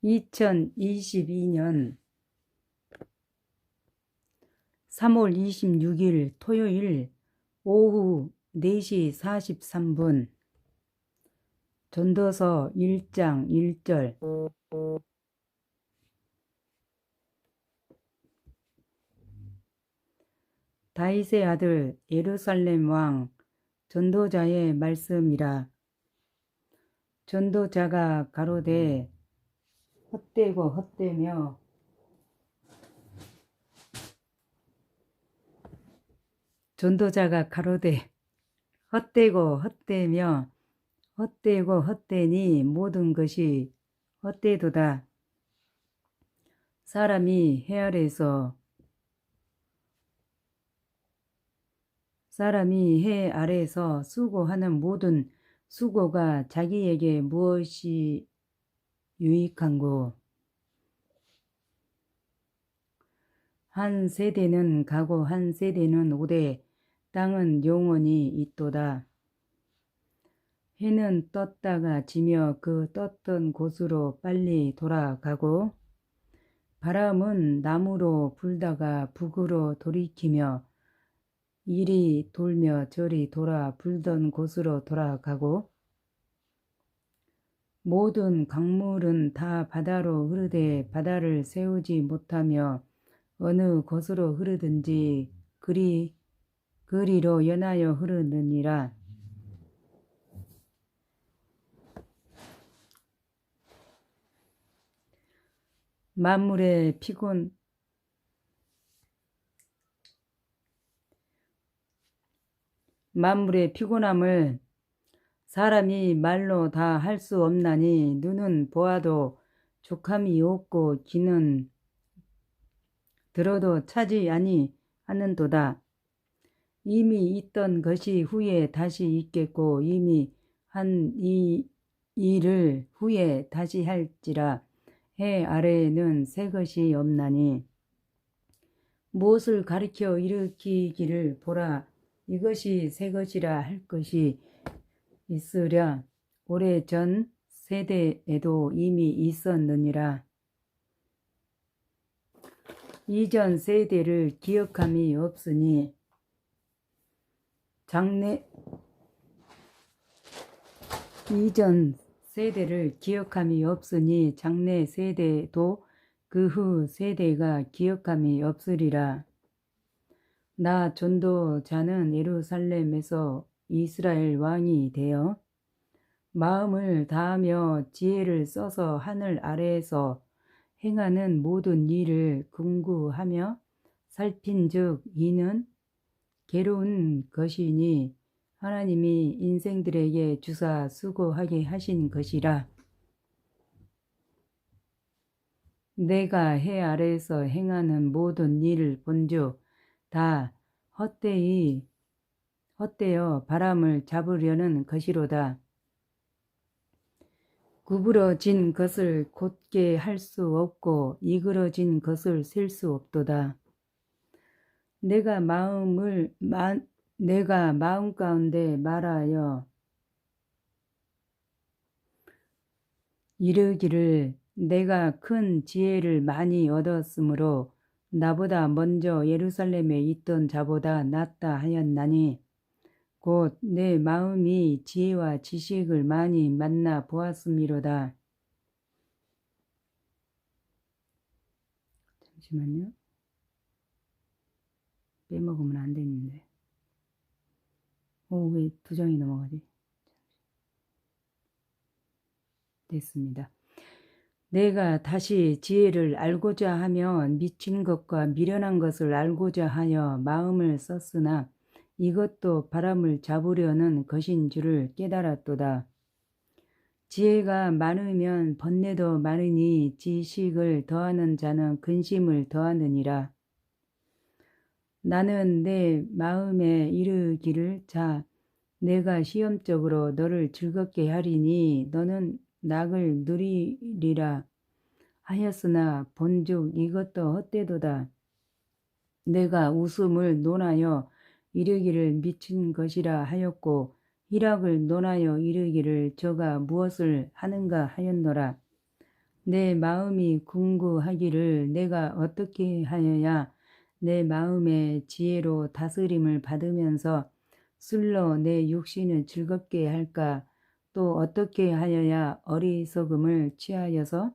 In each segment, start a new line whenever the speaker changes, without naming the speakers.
2022년 3월 26일 토요일 오후 4시 43분 전도서 1장 1절 다윗의 아들 예루살렘 왕 전도자의 말씀이라. 전도자가 가로되 헛되고 헛되며 전도자가 가로되 헛되고 헛되며 헛되고 헛되니 모든 것이 헛되도다. 사람이 해 아래에서 수고하는 모든 수고가 자기에게 무엇이 유익한고. 한 세대는 가고 한 세대는 오되 땅은 영원히 있도다. 해는 떴다가 지며 그 떴던 곳으로 빨리 돌아가고 바람은 남으로 불다가 북으로 돌이키며 이리 돌며 저리 돌아 불던 곳으로 돌아가고 모든 강물은 다 바다로 흐르되 바다를 세우지 못하며 어느 곳으로 흐르든지 그리로 연하여 흐르느니라. 만물의 피곤함을 사람이 말로 다 할 수 없나니 눈은 보아도 족함이 없고 귀는 들어도 차지 아니하는도다. 이미 있던 것이 후에 다시 있겠고 이미 한 이 일을 후에 다시 할지라. 해 아래에는 새 것이 없나니 무엇을 가리켜 일으키기를 보라. 이것이 새 것이라 할 것이 있으랴. 오래전 세대에도 이미 있었느니라. 이전 세대를 기억함이 없으니 장래 세대도 그 후 세대가 기억함이 없으리라. 나 전도자는 예루살렘에서 이스라엘 왕이 되어 마음을 다하며 지혜를 써서 하늘 아래에서 행하는 모든 일을 궁구하며 살핀즉 이는 괴로운 것이니 하나님이 인생들에게 주사 수고하게 하신 것이라. 내가 해 아래에서 행하는 모든 일을 본즉 다 헛되어 바람을 잡으려는 것이로다. 구부러진 것을 곧게 할 수 없고 이그러진 것을 셀 수 없도다. 내가 마음 가운데 말하여 이르기를 내가 큰 지혜를 많이 얻었으므로 나보다 먼저 예루살렘에 있던 자보다 낫다 하였나니 곧 내 마음이 지혜와 지식을 많이 만나 보았음이로다. 잠시만요. 빼먹으면 안 되는데. 왜 2장이 넘어가지? 됐습니다. 내가 다시 지혜를 알고자 하며 미친 것과 미련한 것을 알고자 하여 마음을 썼으나 이것도 바람을 잡으려는 것인 줄을 깨달았도다. 지혜가 많으면 번뇌도 많으니 지식을 더하는 자는 근심을 더하느니라. 나는 내 마음에 이르기를 자 내가 시험적으로 너를 즐겁게 하리니 너는 낙을 누리리라 하였으나 본즉 이것도 헛되도다. 내가 웃음을 논하여 이르기를 미친 것이라 하였고 희락을 논하여 이르기를 저가 무엇을 하는가 하였노라. 내 마음이 궁구하기를 내가 어떻게 하여야 내 마음의 지혜로 다스림을 받으면서 술로 내 육신을 즐겁게 할까? 또 어떻게 하여야 어리석음을 취하여서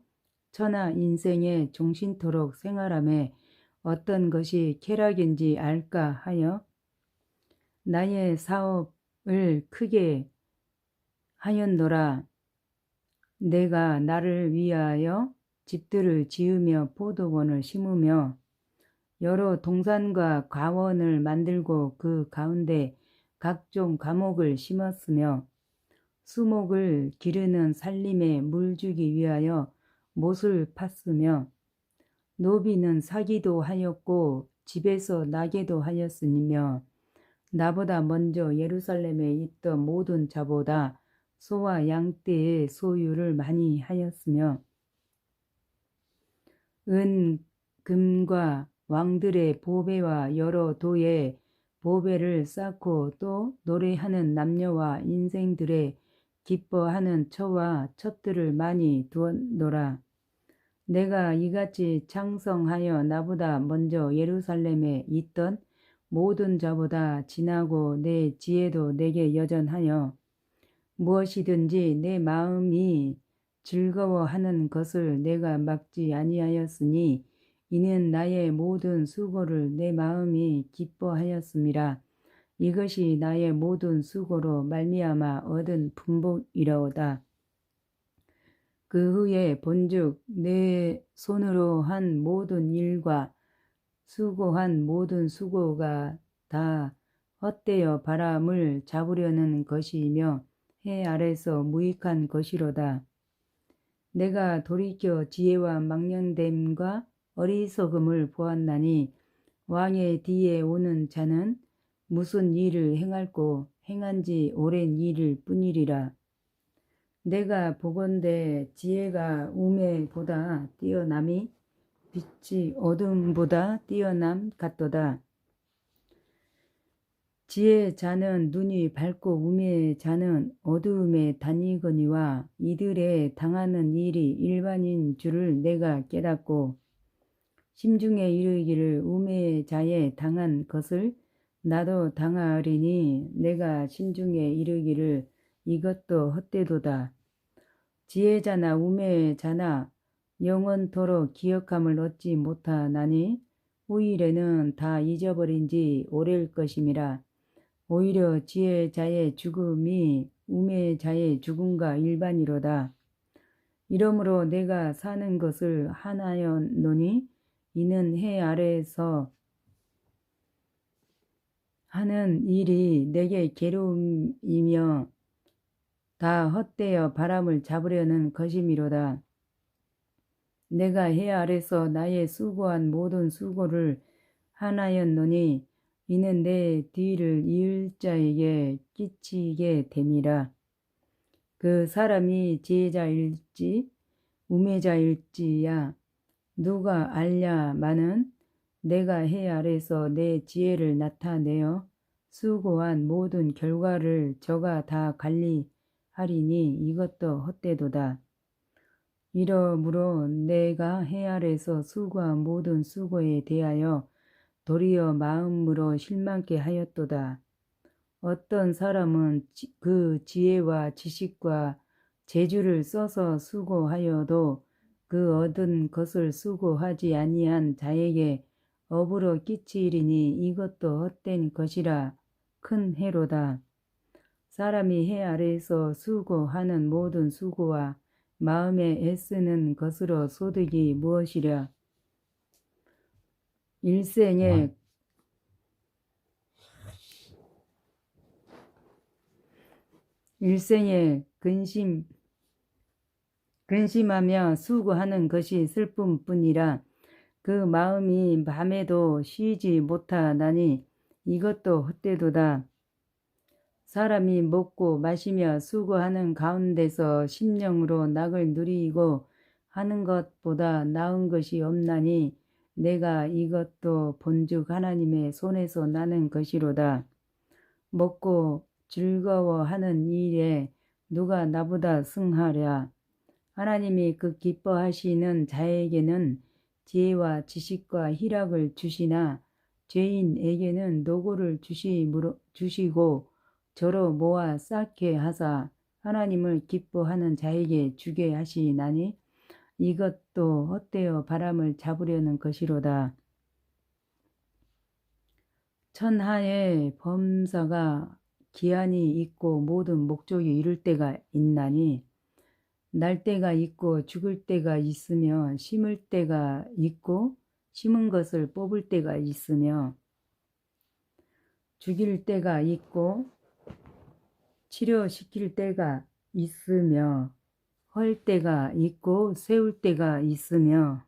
천하 인생에 종신토록 생활함에 어떤 것이 쾌락인지 알까 하여 나의 사업을 크게 하였노라. 내가 나를 위하여 집들을 지으며 포도원을 심으며 여러 동산과 과원을 만들고 그 가운데 각종 과목을 심었으며 수목을 기르는 살림에 물 주기 위하여 못을 팠으며 노비는 사기도 하였고 집에서 나게도 하였으며 나보다 먼저 예루살렘에 있던 모든 자보다 소와 양떼의 소유를 많이 하였으며 은, 금과 왕들의 보배와 여러 도의 보배를 쌓고 또 노래하는 남녀와 인생들의 기뻐하는 처와 첩들을 많이 두었노라. 내가 이같이 창성하여 나보다 먼저 예루살렘에 있던 모든 자보다 지나고 내 지혜도 내게 여전하여 무엇이든지 내 마음이 즐거워하는 것을 내가 막지 아니하였으니 이는 나의 모든 수고를 내 마음이 기뻐하였음이라. 이것이 나의 모든 수고로 말미암아 얻은 분복이라오다. 그 후에 본즉 내 손으로 한 모든 일과 수고한 모든 수고가 다 헛되어 바람을 잡으려는 것이며 해 아래서 무익한 것이로다. 내가 돌이켜 지혜와 망령됨과 어리석음을 보았나니 왕의 뒤에 오는 자는 무슨 일을 행할꼬 행한 지 오랜 일일 뿐이리라. 내가 보건대 지혜가 우매보다 뛰어남이 빛이 어둠보다 뛰어남 같도다. 지혜자는 눈이 밝고 우매자는 어두움에 다니거니와 이들의 당하는 일이 일반인 줄을 내가 깨닫고 심중에 이르기를 우매자의 당한 것을 나도 당하리니 내가 심중에 이르기를 이것도 헛되도다. 지혜자나 우매자나 영원토록 기억함을 얻지 못하나니 후일에는 다 잊어버린 지 오래일 것임이라. 오히려 지혜자의 죽음이 우매자의 죽음과 일반이로다. 이러므로 내가 사는 것을 하나였노니 이는 해 아래에서 하는 일이 내게 괴로움이며 다 헛되어 바람을 잡으려는 것이미로다. 내가 해 아래서 나의 수고한 모든 수고를 하나였노니 이는 내 뒤를 이을 자에게 끼치게 됨이라. 그 사람이 지혜자일지 우매자일지야 누가 알랴마는 내가 해 아래서 내 지혜를 나타내어 수고한 모든 결과를 저가 다 관리하리니 이것도 헛되도다. 이러므로 내가 해 아래서 수고한 모든 수고에 대하여 도리어 마음으로 실망케 하였도다. 어떤 사람은 그 지혜와 지식과 재주를 써서 수고하여도 그 얻은 것을 수고하지 아니한 자에게 업으로 끼치리니 이것도 헛된 것이라 큰 해로다. 사람이 해 아래에서 수고하는 모든 수고와 마음에 애쓰는 것으로 소득이 무엇이랴. 일생에 근심하며 수고하는 것이 슬픔뿐이라. 그 마음이 밤에도 쉬지 못하나니 이것도 헛되도다. 사람이 먹고 마시며 수고하는 가운데서 심령으로 낙을 누리고 하는 것보다 나은 것이 없나니 내가 이것도 본즉 하나님의 손에서 나는 것이로다. 먹고 즐거워하는 일에 누가 나보다 승하랴. 하나님이 그 기뻐하시는 자에게는 지혜와 지식과 희락을 주시나 죄인에게는 노고를 주시고 저로 모아 쌓게 하사 하나님을 기뻐하는 자에게 주게 하시나니 이것도 헛되어 바람을 잡으려는 것이로다. 천하의 범사가 기한이 있고 모든 목적이 이룰 때가 있나니 날 때가 있고 죽을 때가 있으며 심을 때가 있고 심은 것을 뽑을 때가 있으며 죽일 때가 있고 치료시킬 때가 있으며 헐 때가 있고 세울 때가 있으며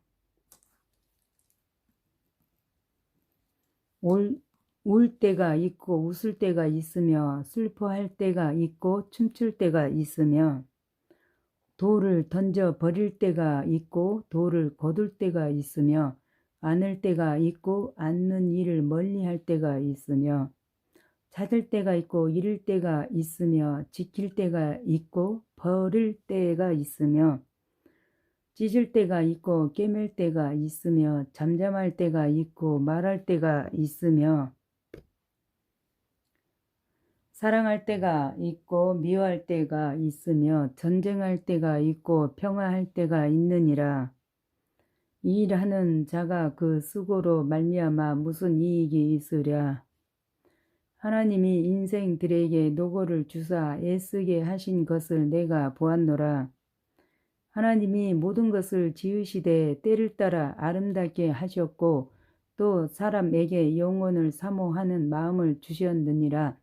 울 때가 있고 웃을 때가 있으며 슬퍼할 때가 있고 춤출 때가 있으며 돌을 던져 버릴 때가 있고 돌을 거둘 때가 있으며 안을 때가 있고 앉는 일을 멀리할 때가 있으며 찾을 때가 있고 잃을 때가 있으며 지킬 때가 있고 버릴 때가 있으며 찢을 때가 있고 꿰맬 때가 있으며 잠잠할 때가 있고 말할 때가 있으며 사랑할 때가 있고 미워할 때가 있으며 전쟁할 때가 있고 평화할 때가 있느니라. 일하는 자가 그 수고로 말미암아 무슨 이익이 있으랴. 하나님이 인생들에게 노고를 주사 애쓰게 하신 것을 내가 보았노라. 하나님이 모든 것을 지으시되 때를 따라 아름답게 하셨고 또 사람에게 영혼을 사모하는 마음을 주셨느니라.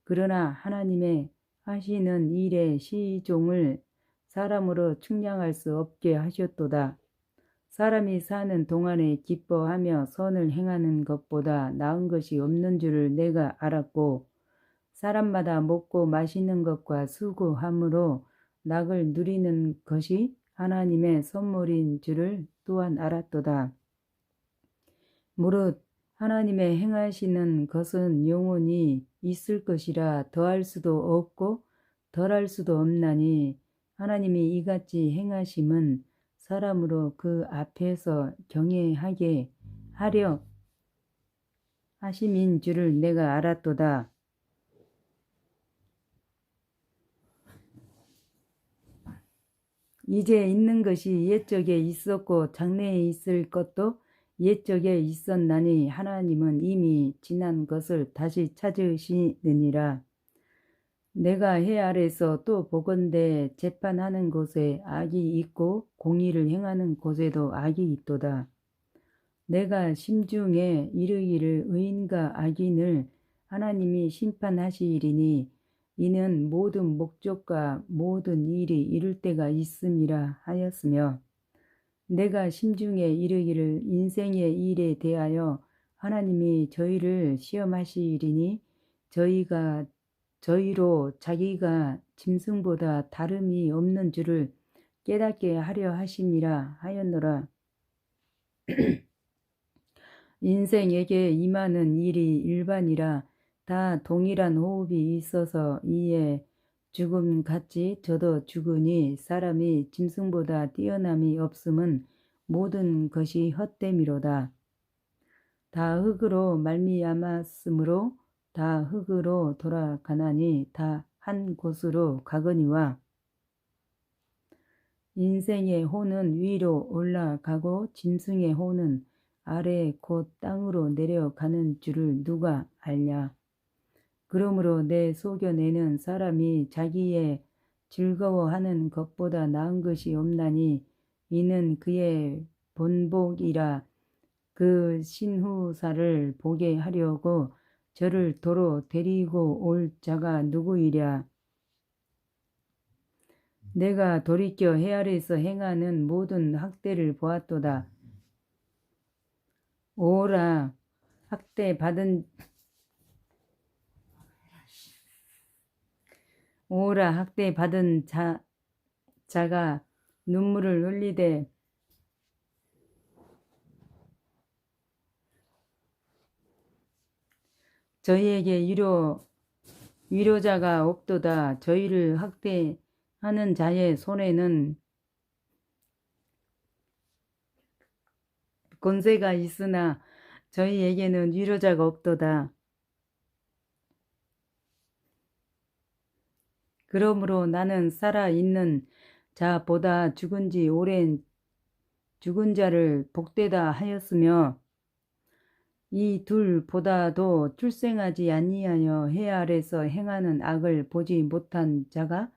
그러나 하나님의 하시는 일의 시종을 사람으로 측량할 수 없게 하셨도다. 사람이 사는 동안에 기뻐하며 선을 행하는 것보다 나은 것이 없는 줄을 내가 알았고 사람마다 먹고 마시는 것과 수고함으로 낙을 누리는 것이 하나님의 선물인 줄을 또한 알았도다. 무릇 하나님의 행하시는 것은 영원히 있을 것이라 더할 수도 없고 덜할 수도 없나니 하나님이 이같이 행하심은 사람으로 그 앞에서 경외하게 하려 하심인 줄을 내가 알았도다. 이제 있는 것이 옛적에 있었고 장래에 있을 것도 옛적에 있었나니 하나님은 이미 지난 것을 다시 찾으시느니라. 내가 해 아래서 또 보건대 재판하는 곳에 악이 있고 공의를 행하는 곳에도 악이 있도다. 내가 심중에 이르기를 의인과 악인을 하나님이 심판하시리니 이는 모든 목적과 모든 일이 이룰 때가 있음이라 하였으며 내가 심중에 이르기를 인생의 일에 대하여 하나님이 저희를 시험하시리니 저희로 자기가 짐승보다 다름이 없는 줄을 깨닫게 하려 하심이라 하였노라. 인생에게 임하는 일이 일반이라 다 동일한 호흡이 있어서 이에 죽음같이 저도 죽으니 사람이 짐승보다 뛰어남이 없음은 모든 것이 헛됨이로다. 다 흙으로 말미암았으므로 다 흙으로 돌아가나니 다 한 곳으로 가거니와 인생의 호는 위로 올라가고 짐승의 호는 아래 곧 땅으로 내려가는 줄을 누가 알냐. 그러므로 내 소견에는 사람이 자기의 즐거워하는 것보다 나은 것이 없나니 이는 그의 본복이라. 그 신후사를 보게 하려고 저를 도로 데리고 올 자가 누구이랴. 내가 돌이켜 해 아래에서 행하는 모든 학대를 보았도다. 오라 학대 받은 자가 눈물을 흘리되 저희에게 위로자가 없도다. 저희를 학대하는 자의 손에는 권세가 있으나 저희에게는 위로자가 없도다. 그러므로 나는 살아있는 자보다 죽은 지 오랜 죽은 자를 복되다 하였으며 이 둘보다도 출생하지 아니하여 해 아래서 행하는 악을 보지 못한 자가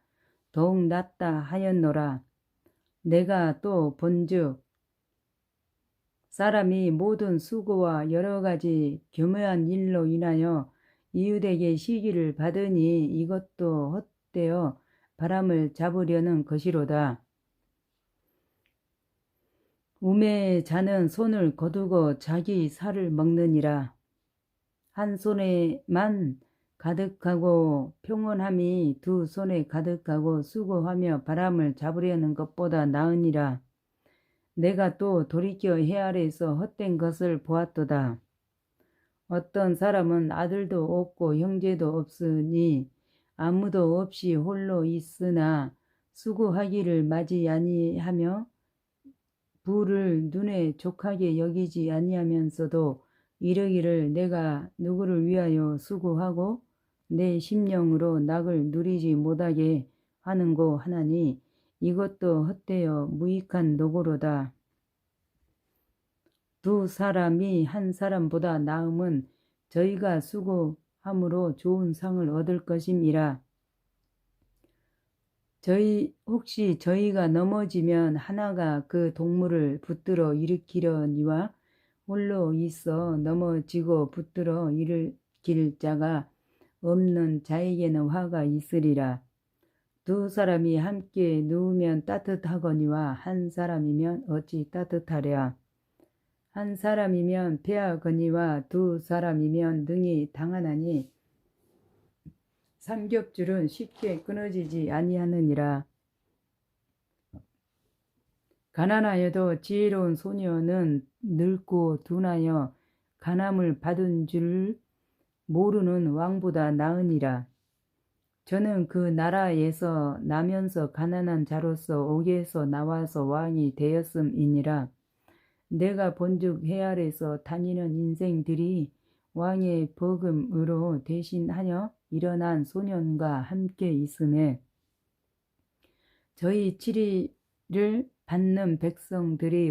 더욱 낫다 하였노라. 내가 또 본즉 사람이 모든 수고와 여러 가지 교묘한 일로 인하여 이웃에게 시기를 받으니 이것도 헛되어 바람을 잡으려는 것이로다. 우매의 자는 손을 거두고 자기 살을 먹느니라. 한 손에만 가득하고 평온함이 두 손에 가득하고 수고하며 바람을 잡으려는 것보다 나으니라. 내가 또 돌이켜 해 아래에서 헛된 것을 보았도다. 어떤 사람은 아들도 없고 형제도 없으니 아무도 없이 홀로 있으나 수고하기를 마지 아니하며 부를 눈에 족하게 여기지 아니하면서도 이르기를 내가 누구를 위하여 수고하고 내 심령으로 낙을 누리지 못하게 하는고 하나니 이것도 헛되어 무익한 노고로다. 두 사람이 한 사람보다 나음은 저희가 수고함으로 좋은 상을 얻을 것임이라. 혹시 저희가 넘어지면 하나가 그 동물을 붙들어 일으키려니와 홀로 있어 넘어지고 붙들어 일으킬 자가 없는 자에게는 화가 있으리라. 두 사람이 함께 누우면 따뜻하거니와 한 사람이면 어찌 따뜻하랴. 한 사람이면 패하거니와 두 사람이면 능히 당하나니 삼겹줄은 쉽게 끊어지지 아니하느니라. 가난하여도 지혜로운 소녀는 늙고 둔하여 간함을 받은 줄 모르는 왕보다 나으니라. 저는 그 나라에서 나면서 가난한 자로서 옥에서 나와서 왕이 되었음이니라. 내가 본즉 해 아래서 다니는 인생들이 왕의 버금으로 대신하여 일어난 소년과 함께 있음에 저희 치리를 받는 백성들이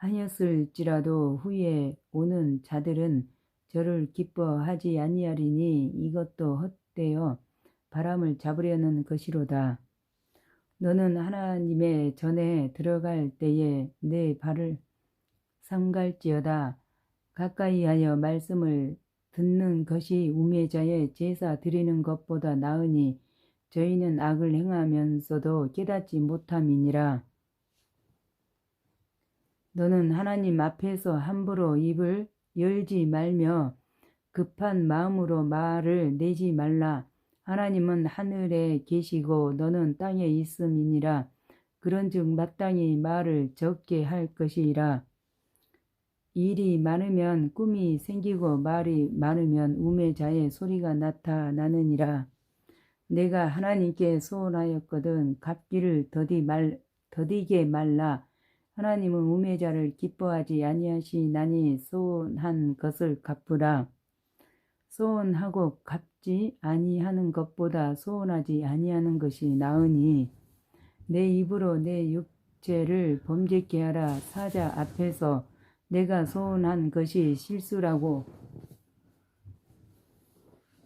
무수하였을지라도 후에 오는 자들은 저를 기뻐하지 아니하리니 이것도 헛되어 바람을 잡으려는 것이로다. 너는 하나님의 전에 들어갈 때에 내 발을 삼갈지어다. 가까이하여 말씀을 듣는 것이 우매자의 제사 드리는 것보다 나으니 저희는 악을 행하면서도 깨닫지 못함이니라. 너는 하나님 앞에서 함부로 입을 열지 말며 급한 마음으로 말을 내지 말라. 하나님은 하늘에 계시고 너는 땅에 있음이니라. 그런즉 마땅히 말을 적게 할 것이라. 일이 많으면 꿈이 생기고 말이 많으면 우매자의 소리가 나타나느니라. 내가 하나님께 소원하였거든 갚기를 더디게 말라. 하나님은 우매자를 기뻐하지 아니하시나니 소원한 것을 갚으라. 소원하고 갚지 아니하는 것보다 소원하지 아니하는 것이 나으니 내 입으로 내 육체를 범죄케 하라. 사자 앞에서 내가 소원한 것이 실수라고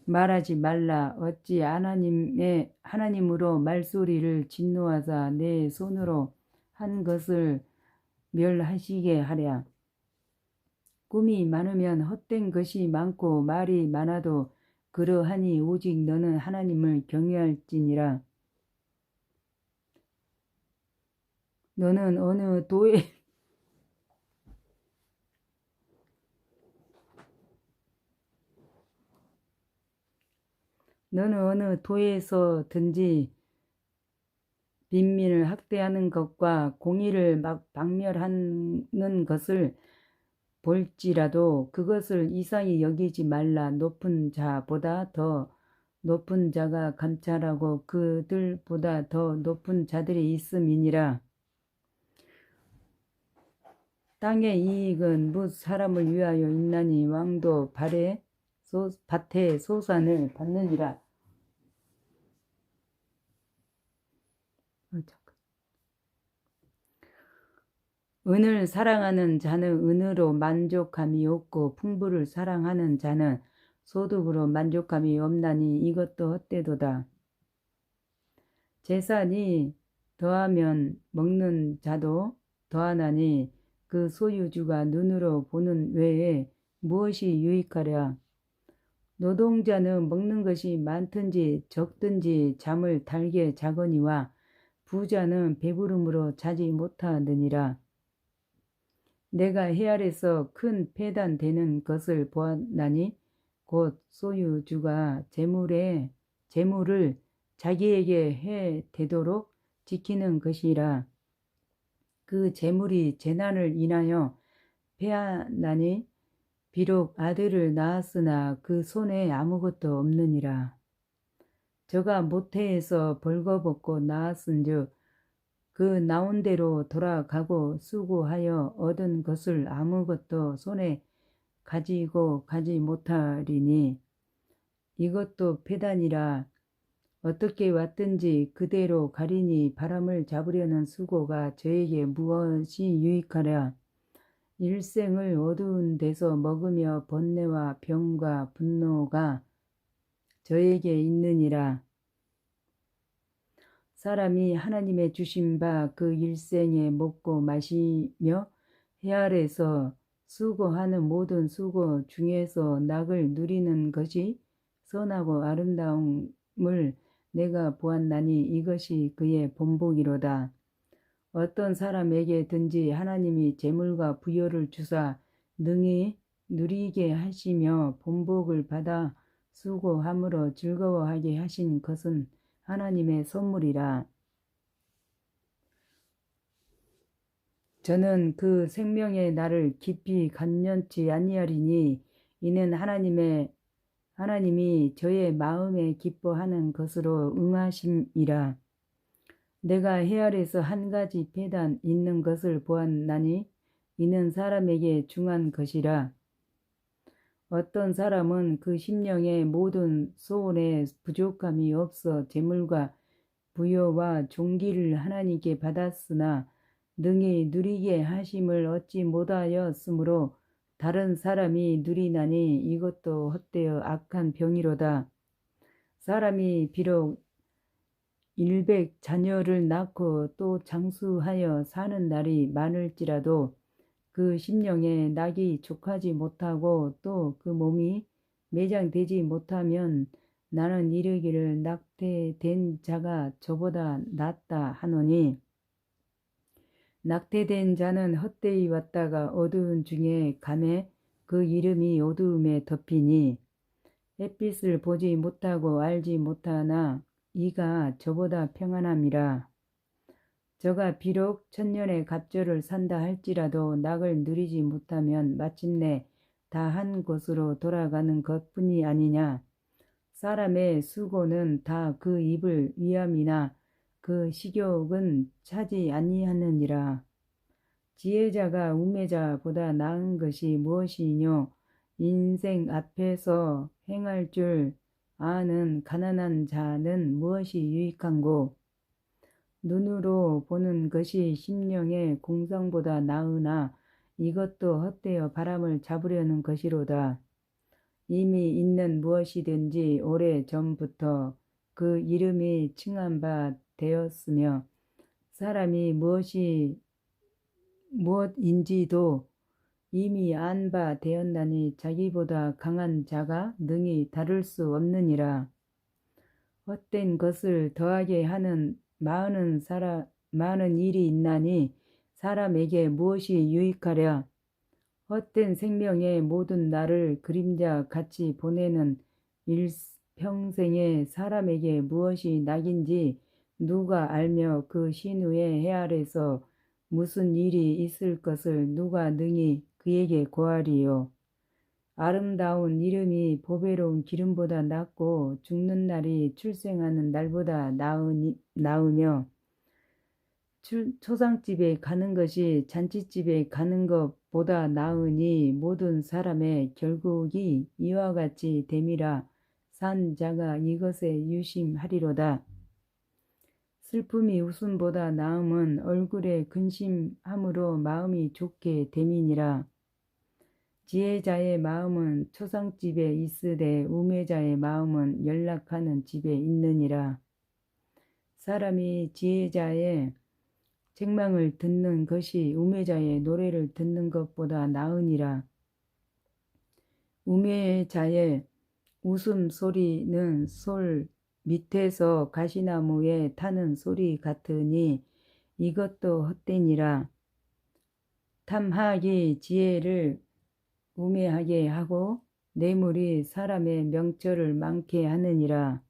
말하지 말라. 어찌 하나님으로 말소리를 진노하사 내 손으로 한 것을 멸하시게 하랴. 꿈이 많으면 헛된 것이 많고 말이 많아도 그러하니 오직 너는 하나님을 경외할지니라. 너는 어느 도에서든지 빈민을 학대하는 것과 공의를 박멸하는 것을 볼지라도 그것을 이상히 여기지 말라. 높은 자보다 더 높은 자가 감찰하고 그들보다 더 높은 자들이 있음이니라. 땅의 이익은 뭇 사람을 위하여 있나니 왕도 밭의 소산을 받느니라. 은을 사랑하는 자는 은으로 만족함이 없고 풍부를 사랑하는 자는 소득으로 만족함이 없나니 이것도 헛되도다. 재산이 더하면 먹는 자도 더하나니 그 소유주가 눈으로 보는 외에 무엇이 유익하랴. 노동자는 먹는 것이 많든지 적든지 잠을 달게 자거니와 부자는 배부름으로 자지 못하느니라. 내가 해 아래서 큰 폐단 되는 것을 보았나니 곧 소유주가 재물을 자기에게 해 되도록 지키는 것이라. 그 재물이 재난을 인하여 패하나니 비록 아들을 낳았으나 그 손에 아무것도 없느니라. 저가 모태에서 벌거벗고 낳았은즉 그 나온 대로 돌아가고 수고하여 얻은 것을 아무것도 손에 가지고 가지 못하리니 이것도 패단이라. 어떻게 왔든지 그대로 가리니 바람을 잡으려는 수고가 저에게 무엇이 유익하랴. 일생을 어두운 데서 먹으며 번뇌와 병과 분노가 저에게 있느니라. 사람이 하나님의 주신 바 그 일생에 먹고 마시며 해 아래서 수고하는 모든 수고 중에서 낙을 누리는 것이 선하고 아름다움을 내가 보았나니 이것이 그의 본복이로다. 어떤 사람에게든지 하나님이 재물과 부여를 주사 능히 누리게 하시며 본복을 받아 수고함으로 즐거워하게 하신 것은 하나님의 선물이라. 저는 그 생명의 날을 깊이 간념치 아니하리니 이는 하나님이 저의 마음에 기뻐하는 것으로 응하심이라. 내가 해 아래서 한 가지 패단 있는 것을 보았나니 이는 사람에게 중한 것이라. 어떤 사람은 그 심령의 모든 소원에 부족함이 없어 재물과 부여와 존귀를 하나님께 받았으나 능히 누리게 하심을 얻지 못하였으므로 다른 사람이 누리나니 이것도 헛되어 악한 병이로다. 사람이 비록 100 자녀를 낳고 또 장수하여 사는 날이 많을지라도 그 심령에 낙이 족하지 못하고 또 그 몸이 매장되지 못하면 나는 이르기를 낙태된 자가 저보다 낫다 하노니 낙태된 자는 헛되이 왔다가 어두운 중에 감에 그 이름이 어두움에 덮이니 햇빛을 보지 못하고 알지 못하나 이가 저보다 평안함이라. 저가 비록 천년의 갑절을 산다 할지라도 낙을 누리지 못하면 마침내 다 한 곳으로 돌아가는 것뿐이 아니냐. 사람의 수고는 다 그 입을 위함이나 그 식욕은 차지 아니하느니라. 지혜자가 우매자보다 나은 것이 무엇이뇨. 인생 앞에서 행할 줄 아는 가난한 자는 무엇이 유익한고. 눈으로 보는 것이 심령의 공상보다 나으나 이것도 헛되어 바람을 잡으려는 것이로다. 이미 있는 무엇이든지 오래 전부터 그 이름이 칭한 바 되었으며 사람이 무엇인지도 이미 안 바 되었나니 자기보다 강한 자가 능히 다룰 수 없느니라. 헛된 것을 더하게 하는 많은 일이 있나니 사람에게 무엇이 유익하랴. 헛된 생명의 모든 날을 그림자 같이 보내는 일평생에 사람에게 무엇이 낙인지 누가 알며 그 신후의 해 아래서 무슨 일이 있을 것을 누가 능히 그에게 고하리요. 아름다운 이름이 보배로운 기름보다 낫고 죽는 날이 출생하는 날보다 나으며 초상집에 가는 것이 잔치집에 가는 보다 나으니 모든 사람의 결국이 이와 같이 됨이라 산 자가 이것에 유심하리로다. 슬픔이 웃음보다 나음은 얼굴에 근심함으로 마음이 좋게 됨이니라. 지혜자의 마음은 초상집에 있으되 우매자의 마음은 연락하는 집에 있느니라. 사람이 지혜자의 책망을 듣는 것이 우매자의 노래를 듣는 것보다 나으니라. 우매자의 웃음소리는 솔 밑에서 가시나무에 타는 소리 같으니 이것도 헛되니라. 탐학이 지혜를 우매하게 하고 뇌물이 사람의 명철을 많게 하느니라.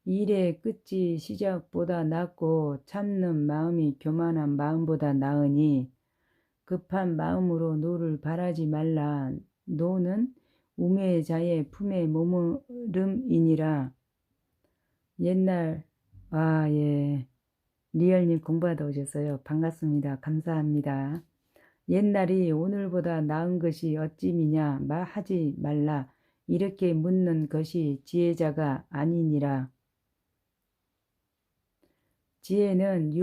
일의 끝이 시작보다 낫고 참는 마음이 교만한 마음보다 나으니 급한 마음으로 노를 바라지 말라. 노는 우매자의 품에 머무름이니라. 옛날 예. 리얼님 공부하다 오셨어요. 반갑습니다. 감사합니다. 옛날이 오늘보다 나은 것이 어찌미냐 말하지 말라. 이렇게 묻는 것이 지혜자가 아니니라. 지혜는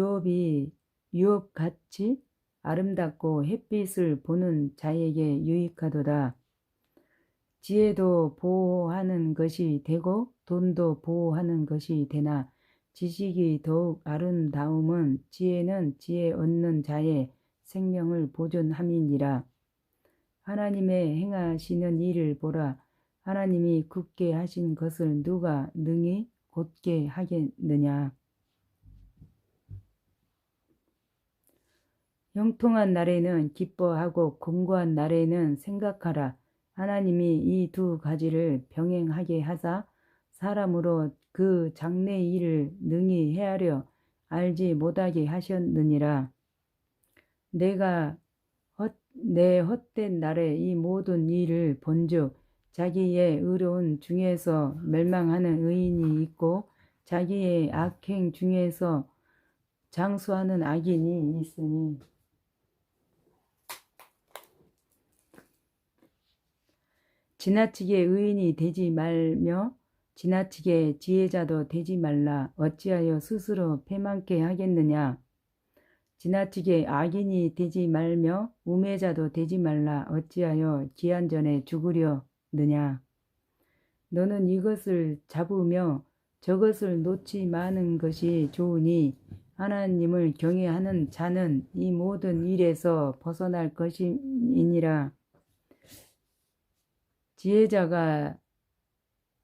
유업같이 아름답고 햇빛을 보는 자에게 유익하도다. 지혜도 보호하는 것이 되고 돈도 보호하는 것이 되나 지식이 더욱 아름다움은 지혜는 지혜 얻는 자의 생명을 보존함이니라. 하나님의 행하시는 일을 보라. 하나님이 굳게 하신 것을 누가 능히 곧게 하겠느냐. 형통한 날에는 기뻐하고 공고한 날에는 생각하라. 하나님이 이 두 가지를 병행하게 하사 사람으로 그 장래 일을 능히 헤아려 알지 못하게 하셨느니라. 내 헛된 날에 이 모든 일을 본즉 자기의 의로운 중에서 멸망하는 의인이 있고 자기의 악행 중에서 장수하는 악인이 있으니 지나치게 의인이 되지 말며 지나치게 지혜자도 되지 말라. 어찌하여 스스로 패망케 하겠느냐. 지나치게 악인이 되지 말며 우매자도 되지 말라. 어찌하여 기한전에 죽으려느냐. 너는 이것을 잡으며 저것을 놓지 마는 것이 좋으니 하나님을 경외하는 자는 이 모든 일에서 벗어날 것이니라.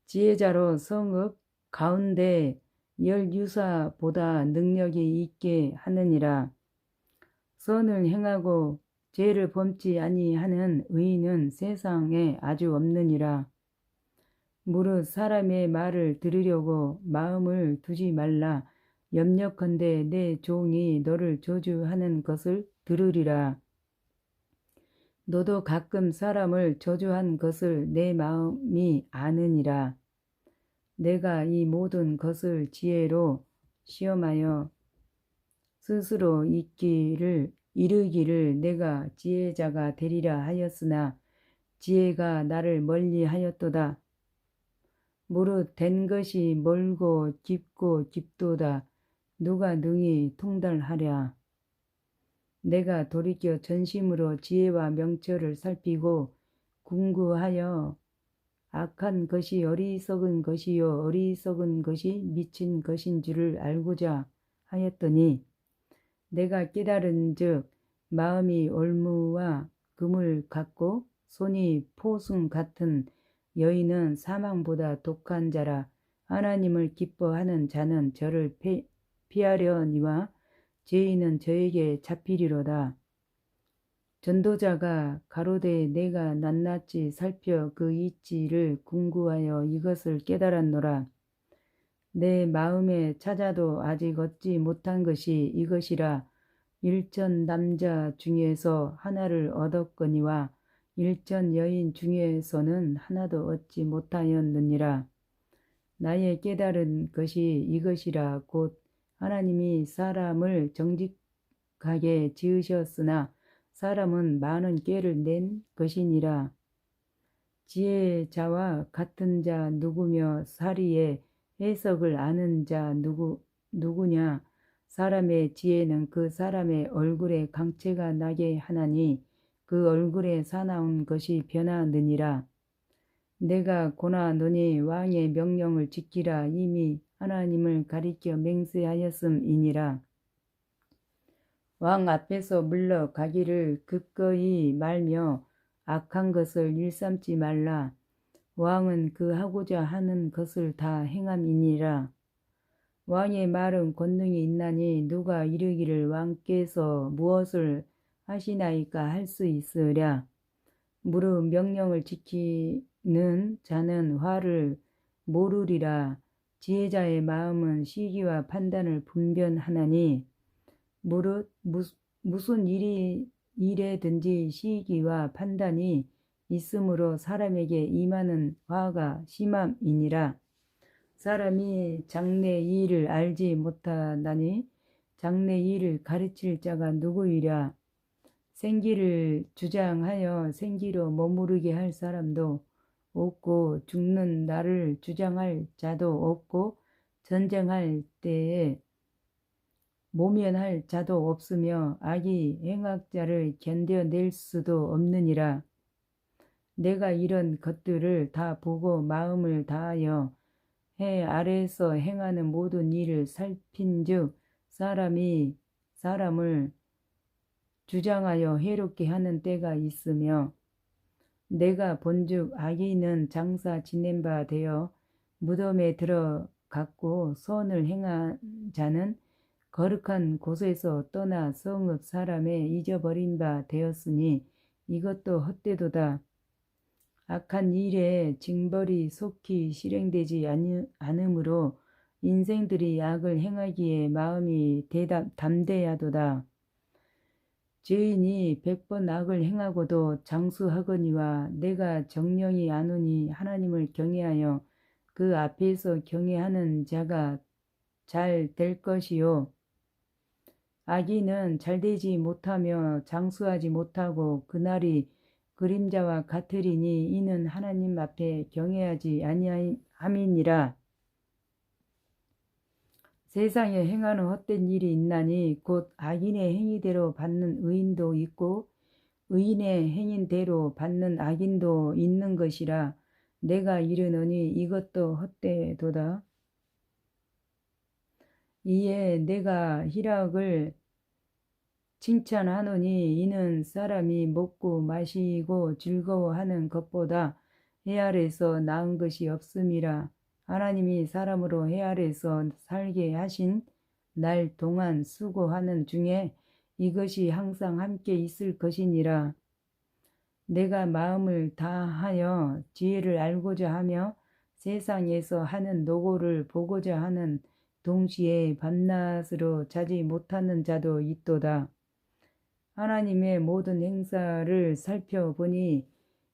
지혜자로 성읍 가운데 열유사보다 능력이 있게 하느니라. 선을 행하고 죄를 범치 아니하는 의인은 세상에 아주 없느니라. 무릇 사람의 말을 들으려고 마음을 두지 말라. 염려컨대 내 종이 너를 저주하는 것을 들으리라. 너도 가끔 사람을 저주한 것을 내 마음이 아느니라. 내가 이 모든 것을 지혜로 시험하여 스스로 이르기를 내가 지혜자가 되리라 하였으나 지혜가 나를 멀리하였도다. 무릇 된 것이 멀고 깊고 깊도다. 누가 능히 통달하랴. 내가 돌이켜 전심으로 지혜와 명철을 살피고 궁구하여 악한 것이 어리석은 것이요 어리석은 것이 미친 것인 줄을 알고자 하였더니 내가 깨달은즉 마음이 올무와 금을 같고 손이 포승 같은 여인은 사망보다 독한 자라. 하나님을 기뻐하는 자는 저를 피하려니와 죄인은 저에게 잡히리로다. 전도자가 가로되 내가 낱낱이 살펴 그 이치를 궁구하여 이것을 깨달았노라. 내 마음에 찾아도 아직 얻지 못한 것이 이것이라. 일천 남자 중에서 하나를 얻었거니와 일천 여인 중에서는 하나도 얻지 못하였느니라. 나의 깨달은 것이 이것이라. 곧 하나님이 사람을 정직하게 지으셨으나 사람은 많은 꾀를 낸 것이니라. 지혜자와 같은 자 누구며 사리의 해석을 아는 자 누구냐. 사람의 지혜는 그 사람의 얼굴에 강체가 나게 하나니 그 얼굴에 사나운 것이 변하느니라. 내가 고나노니 왕의 명령을 지키라. 이미 하나님을 가리켜 맹세하였음이니라. 왕 앞에서 물러가기를 기꺼이 말며 악한 것을 일삼지 말라. 왕은 그 하고자 하는 것을 다 행함이니라. 왕의 말은 권능이 있나니 누가 이르기를 왕께서 무엇을 하시나이까 할 수 있으랴. 무릇 명령을 지키는 자는 화를 모르리라. 지혜자의 마음은 시기와 판단을 분별하나니 무릇 무슨 일에든지 시기와 판단이 있으므로 사람에게 임하는 화가 심함이니라. 사람이 장래 일을 알지 못하나니 장래 일을 가르칠 자가 누구이랴. 생기를 주장하여 생기로 머무르게 할 사람도 없고 죽는 날을 주장할 자도 없고 전쟁할 때에 모면할 자도 없으며 악이 행악자를 견뎌낼 수도 없느니라. 내가 이런 것들을 다 보고 마음을 다하여 해 아래에서 행하는 모든 일을 살핀즉 사람이 사람을 주장하여 해롭게 하는 때가 있으며 내가 본즉 악인은 장사 지낸 바 되어 무덤에 들어갔고 선을 행한 자는 거룩한 곳에서 떠나 성읍 사람에 잊어버린 바 되었으니 이것도 헛되도다. 악한 일에 징벌이 속히 실행되지 않으므로 인생들이 악을 행하기에 마음이 담대하도다. 죄인이 100번 악을 행하고도 장수하거니와 내가 정령이 아노니 하나님을 경외하여 그 앞에서 경외하는 자가 잘 될 것이요. 악인은 잘되지 못하며 장수하지 못하고 그날이 그림자와 같으리니 이는 하나님 앞에 경외하지 아니함이니라. 세상에 행하는 헛된 일이 있나니 곧 악인의 행위대로 받는 의인도 있고 의인의 행위대로 받는 악인도 있는 것이라. 내가 이르노니 이것도 헛되도다. 이에 내가 희락을 칭찬하노니 이는 사람이 먹고 마시고 즐거워하는 것보다 해 아래서 나은 것이 없음이라. 하나님이 사람으로 해 아래서 살게 하신 날 동안 수고하는 중에 이것이 항상 함께 있을 것이니라. 내가 마음을 다하여 지혜를 알고자 하며 세상에서 하는 노고를 보고자 하는 동시에 밤낮으로 자지 못하는 자도 있도다. 하나님의 모든 행사를 살펴보니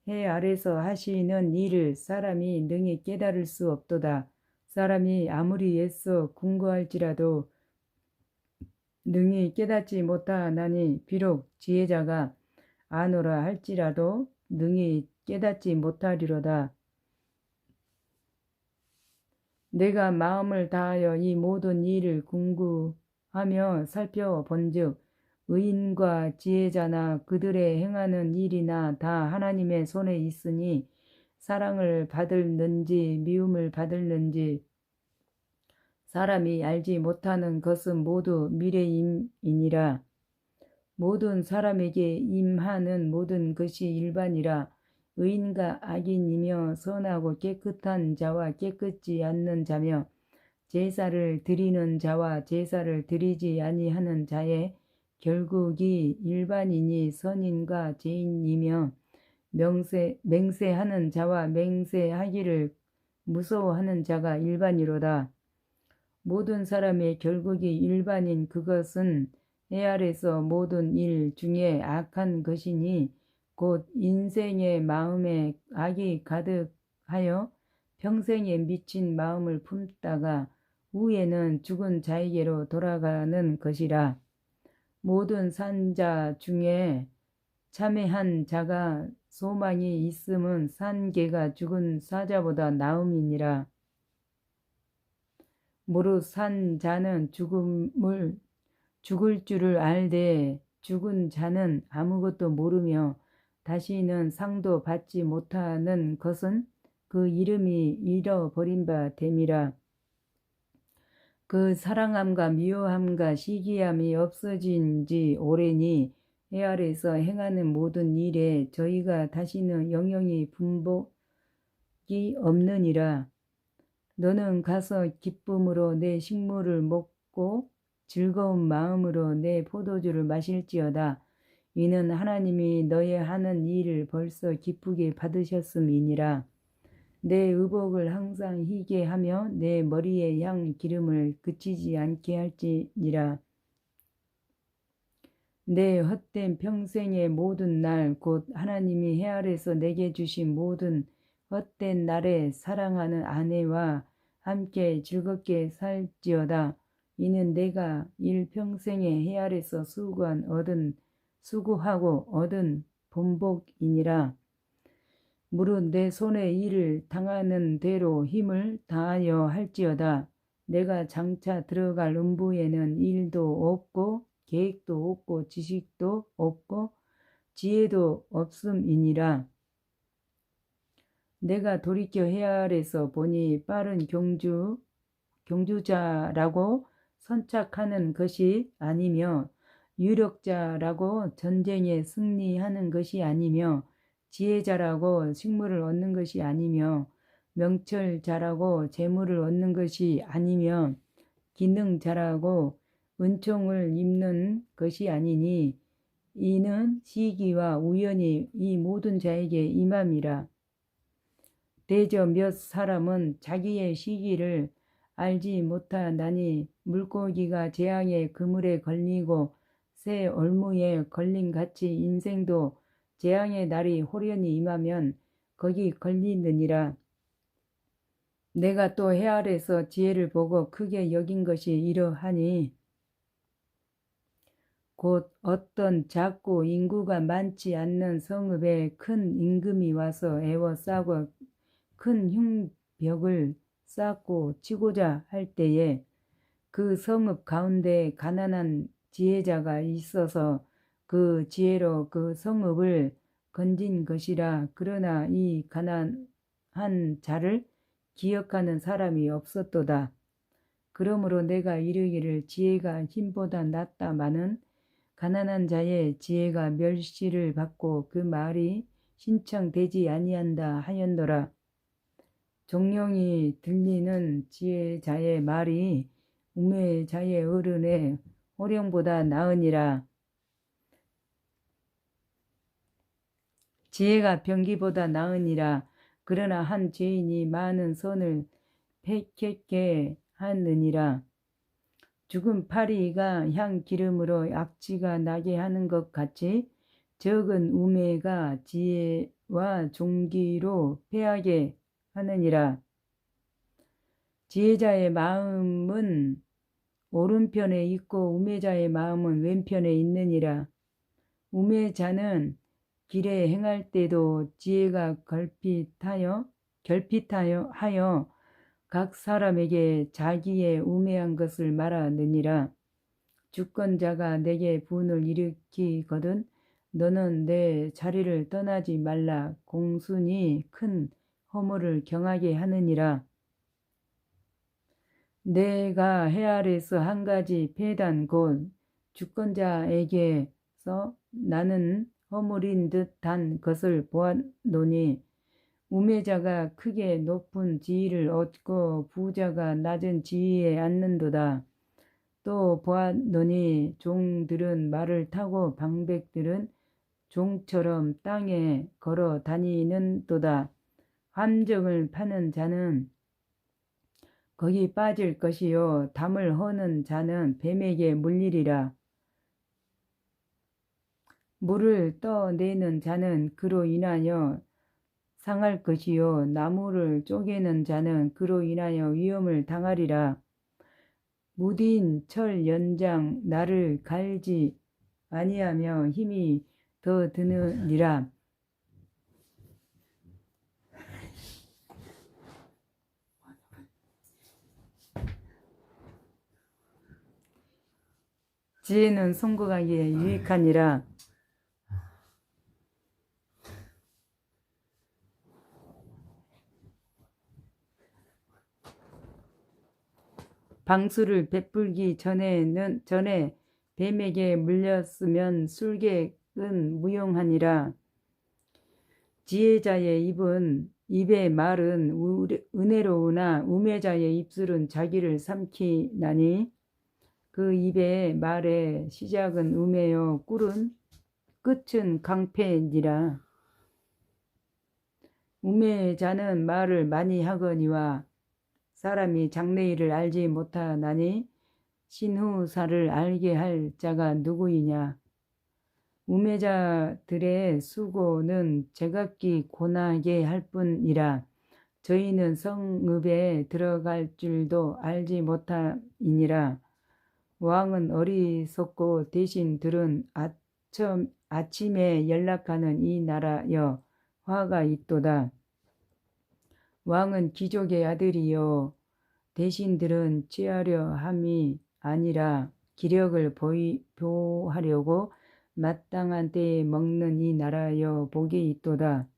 해 아래서 하시는 일을 사람이 능히 깨달을 수 없도다. 사람이 아무리 애써 궁구할지라도 능히 깨닫지 못하나니 비록 지혜자가 아노라 할지라도 능히 깨닫지 못하리로다. 내가 마음을 다하여 이 모든 일을 궁구하며 살펴본즉 의인과 지혜자나 그들의 행하는 일이나 다 하나님의 손에 있으니 사랑을 받을는지 미움을 받을는지 사람이 알지 못하는 것은 모두 미래임이니라. 모든 사람에게 임하는 모든 것이 일반이라. 의인과 악인이며 선하고 깨끗한 자와 깨끗지 않는 자며 제사를 드리는 자와 제사를 드리지 아니하는 자의 결국이 일반이니 선인과 죄인이며 맹세하는 자와 맹세하기를 무서워하는 자가 일반이로다. 모든 사람의 결국이 일반인 그것은 해 아래서 모든 일 중에 악한 것이니 곧 인생의 마음에 악이 가득하여 평생에 미친 마음을 품다가 후에는 죽은 자에게로 돌아가는 것이라. 모든 산자 중에 참회한 자가 소망이 있음은 산 개가 죽은 사자보다 나음이니라. 무릇 산 자는 죽을 줄을 알되 죽은 자는 아무것도 모르며 다시는 상도 받지 못하는 것은 그 이름이 잃어버린 바 됨이라. 그 사랑함과 미워함과 시기함이 없어진 지 오래니 해 아래에서 행하는 모든 일에 저희가 다시는 영영이 분복이 없느니라. 너는 가서 기쁨으로 내 식물을 먹고 즐거운 마음으로 내 포도주를 마실지어다. 이는 하나님이 너의 하는 일을 벌써 기쁘게 받으셨음이니라. 내 의복을 항상 희게 하며 내 머리에 향 기름을 그치지 않게 할지니라. 내 헛된 평생의 모든 날 곧 하나님이 해 아래에서 내게 주신 모든 헛된 날에 사랑하는 아내와 함께 즐겁게 살지어다. 이는 내가 일평생에 해 아래에서 수고하고 얻은 본복이니라. 무릇 내 손에 일을 당하는 대로 힘을 다하여 할지어다. 내가 장차 들어갈 음부에는 일도 없고 계획도 없고 지식도 없고 지혜도 없음이니라. 내가 돌이켜 해 아래에서 보니 빠른 경주자라고 선착하는 것이 아니며 유력자라고 전쟁에 승리하는 것이 아니며 지혜자라고 식물을 얻는 것이 아니며 명철자라고 재물을 얻는 것이 아니며 기능자라고 은총을 입는 것이 아니니 이는 시기와 우연이 이 모든 자에게 임함이라. 대저 몇 사람은 자기의 시기를 알지 못하나니 물고기가 재앙의 그물에 걸리고 새 얼무에 걸린 같이 인생도 재앙의 날이 호련히 임하면 거기 걸리느니라. 내가 또 해 아래에서 지혜를 보고 크게 여긴 것이 이러하니 곧 어떤 작고 인구가 많지 않는 성읍에 큰 임금이 와서 애워싸고 큰 흉벽을 쌓고 치고자 할 때에 그 성읍 가운데 가난한 지혜자가 있어서 그 지혜로 그 성읍을 건진 것이라. 그러나 이 가난한 자를 기억하는 사람이 없었도다. 그러므로 내가 이르기를 지혜가 힘보다 낫다마는 가난한 자의 지혜가 멸시를 받고 그 말이 신청되지 아니한다 하였노라. 종용이 들리는 지혜자의 말이 우매자의 어른의 호령보다 나으니라. 지혜가 병기보다 나으니라. 그러나 한 죄인이 많은 선을 폐케게 하느니라. 죽은 파리가 향 기름으로 악취가 나게 하는 것 같이 적은 우매가 지혜와 종기로 패하게 하느니라. 지혜자의 마음은 오른편에 있고 우매자의 마음은 왼편에 있느니라. 우매자는 길에 행할 때도 지혜가 결핍하여 각 사람에게 자기의 우매한 것을 말하느니라. 주권자가 내게 분을 일으키거든 너는 내 자리를 떠나지 말라. 공순이 큰 허물을 경하게 하느니라. 내가 해 아래에서 한 가지 폐단 곧 주권자에게서 나는 허물인 듯한 것을 보았노니 우매자가 크게 높은 지위를 얻고 부자가 낮은 지위에 앉는도다. 또 보았노니 종들은 말을 타고 방백들은 종처럼 땅에 걸어 다니는도다. 함정을 파는 자는 거기 빠질 것이요 담을 허는 자는 뱀에게 물리리라. 물을 떠내는 자는 그로 인하여 상할 것이요 나무를 쪼개는 자는 그로 인하여 위험을 당하리라. 무딘 철 연장 나를 갈지 아니하며 힘이 더 드느니라. 지혜는 송구하기에 유익하니라. 방수를 베풀기 전에 뱀에게 물렸으면 술객은 무용하니라. 지혜자의 입의 말은 은혜로우나 우매자의 입술은 자기를 삼키나니 그 입의 말의 시작은 우매요 끝은 강패니라. 우매자는 말을 많이 하거니와 사람이 장래일을 알지 못하나니 신후사를 알게 할 자가 누구이냐. 우매자들의 수고는 제각기 고나게 할 뿐이라. 저희는 성읍에 들어갈 줄도 알지 못하니라. 왕은 어리석고 대신 들은 아침에 연락하는 이 나라여 화가 있도다. 왕은 귀족의 아들이요 대신들은 취하려 함이 아니라 기력을 보하려고 마땅한 때에 먹는 이 나라여 복이 있도다.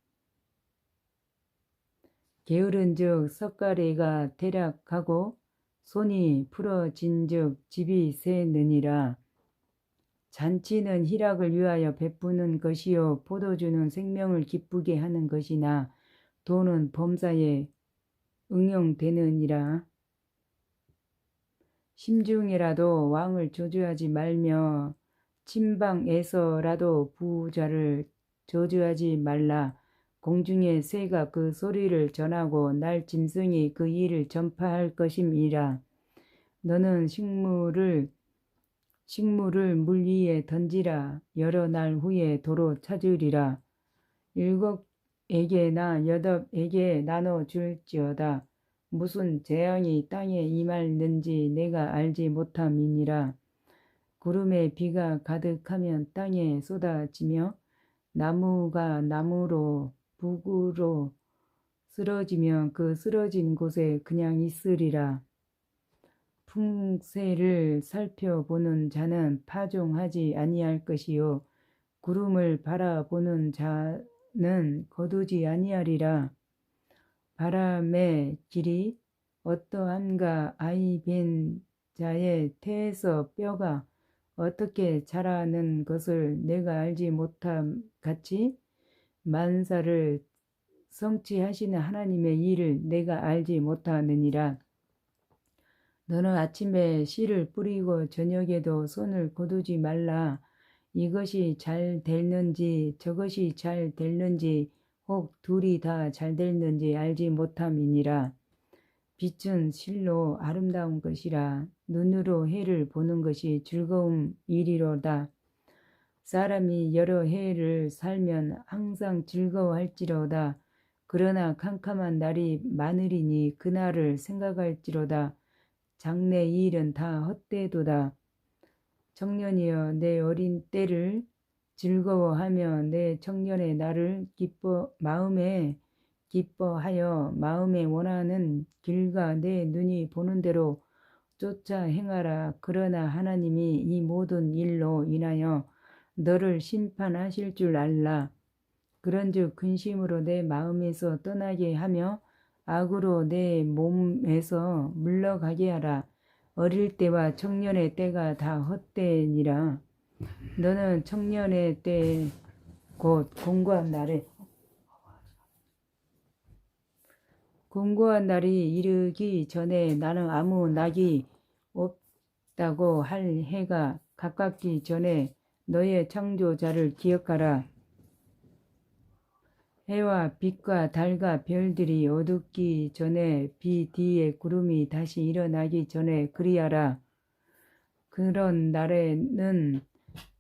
게으른즉 석가래가 태락하고 손이 풀어진즉 집이 새느니라. 잔치는 희락을 위하여 베푸는 것이요 포도주는 생명을 기쁘게 하는 것이나 돈은 범사에 응용되느니라. 심중에라도 왕을 저주하지 말며 침방에서라도 부자를 저주하지 말라. 공중의 새가 그 소리를 전하고 날 짐승이 그 일을 전파할 것임이라. 너는 식물을 물 위에 던지라. 여러 날 후에 도로 찾으리라. 7에게나 8에게 나눠 줄지어다. 무슨 재앙이 땅에 임할는지 내가 알지 못함이니라. 구름에 비가 가득하면 땅에 쏟아지며 나무가 나무로 북으로 쓰러지면 그 쓰러진 곳에 그냥 있으리라. 풍세를 살펴보는 자는 파종하지 아니할 것이요 구름을 바라보는 자는 거두지 아니하리라. 바람의 길이 어떠한가. 아이 뵌 자의 태에서 뼈가 어떻게 자라는 것을 내가 알지 못함 같이 만사를 성취하시는 하나님의 일을 내가 알지 못하느니라. 너는 아침에 씨를 뿌리고 저녁에도 손을 거두지 말라. 이것이 잘 될는지 저것이 잘 될는지 혹 둘이 다 잘 될는지 알지 못함이니라. 빛은 실로 아름다운 것이라. 눈으로 해를 보는 것이 즐거운 일이로다. 사람이 여러 해를 살면 항상 즐거워할지로다. 그러나 캄캄한 날이 많으리니 그날을 생각할지로다. 장래 일은 다 헛되도다. 청년이여 내 어린 때를 즐거워하며 내 청년의 날을 마음에 기뻐하여 마음에 원하는 길과 내 눈이 보는 대로 쫓아 행하라. 그러나 하나님이 이 모든 일로 인하여 너를 심판하실 줄 알라. 그런즉 근심으로 내 마음에서 떠나게 하며 악으로 내 몸에서 물러가게 하라. 어릴 때와 청년의 때가 다 헛되니라. 너는 청년의 때 곧 공고한 날이 이르기 전에 나는 아무 낙이 없다고 할 해가 가깝기 전에 너의 창조자를 기억하라. 해와 빛과 달과 별들이 어둡기 전에 비 뒤에 구름이 다시 일어나기 전에 그리하라. 그런 날에는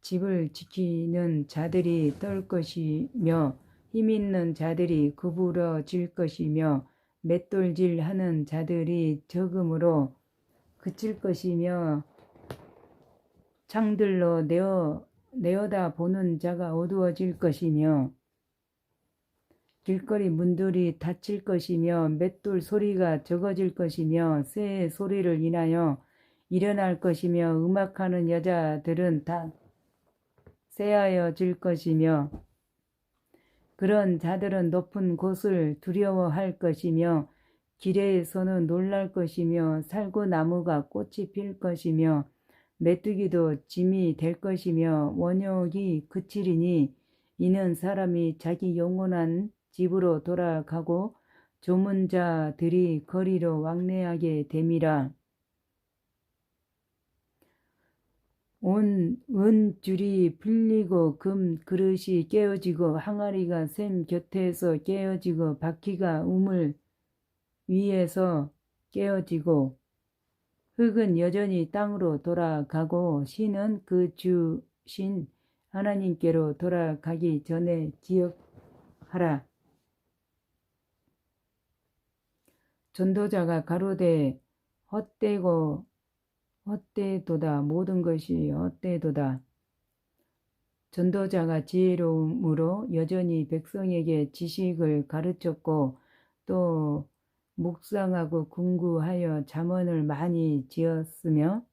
집을 지키는 자들이 떨 것이며 힘있는 자들이 구부러질 것이며 맷돌질하는 자들이 적음으로 그칠 것이며 창들로 내어 내어다 보는 자가 어두워질 것이며 길거리 문들이 닫힐 것이며 맷돌 소리가 적어질 것이며 새의 소리를 인하여 일어날 것이며 음악하는 여자들은 다 쇠하여질 것이며 그런 자들은 높은 곳을 두려워할 것이며 길에서는 놀랄 것이며 살구나무가 꽃이 필 것이며 메뚜기도 짐이 될 것이며 원욕이 그치리니 이는 사람이 자기 영원한 집으로 돌아가고 조문자들이 거리로 왕래하게 됨이라. 온 은줄이 풀리고 금 그릇이 깨어지고 항아리가 샘 곁에서 깨어지고 바퀴가 우물 위에서 깨어지고 흙은 여전히 땅으로 돌아가고 신은 그 주신 하나님께로 돌아가기 전에 기억하라. 전도자가 가로되 헛되도다 모든 것이 헛되도다. 전도자가 지혜로움으로 여전히 백성에게 지식을 가르쳤고 또 묵상하고 궁구하여 잠언을 많이 지었으며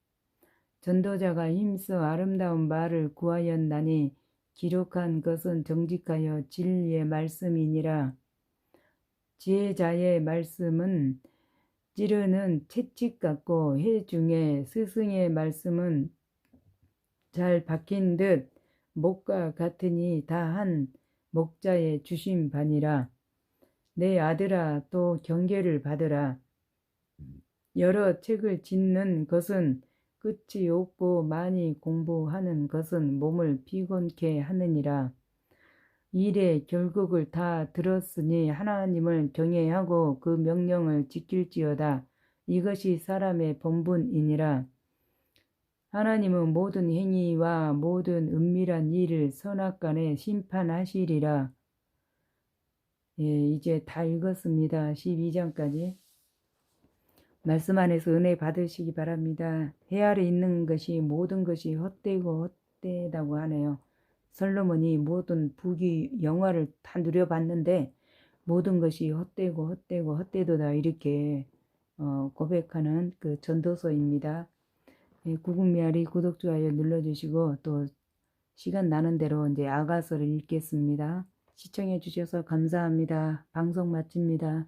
전도자가 힘써 아름다운 말을 구하였나니 기록한 것은 정직하여 진리의 말씀이니라. 지혜자의 말씀은 찌르는 채찍 같고 해중에 스승의 말씀은 잘 박힌 듯 목과 같으니 다 한 목자의 주신 바니라. 내 아들아 또 경계를 받으라. 여러 책을 짓는 것은 끝이 없고 많이 공부하는 것은 몸을 피곤케 하느니라. 일의 결국을 다 들었으니 하나님을 경외하고 그 명령을 지킬지어다. 이것이 사람의 본분이니라. 하나님은 모든 행위와 모든 은밀한 일을 선악간에 심판하시리라. 예, 이제 다 읽었습니다. 12장까지. 말씀 안에서 은혜 받으시기 바랍니다. 해 아래 있는 것이 모든 것이 헛되고 헛되다고 하네요. 솔로몬이 모든 부귀 영화를 다 누려봤는데 모든 것이 헛되고 헛되고 헛되도다 이렇게 고백하는 그 전도서입니다. 예, 구국미아리 구독 좋아요 눌러주시고 또 시간 나는 대로 이제 아가서를 읽겠습니다. 시청해 주셔서 감사합니다. 방송 마칩니다.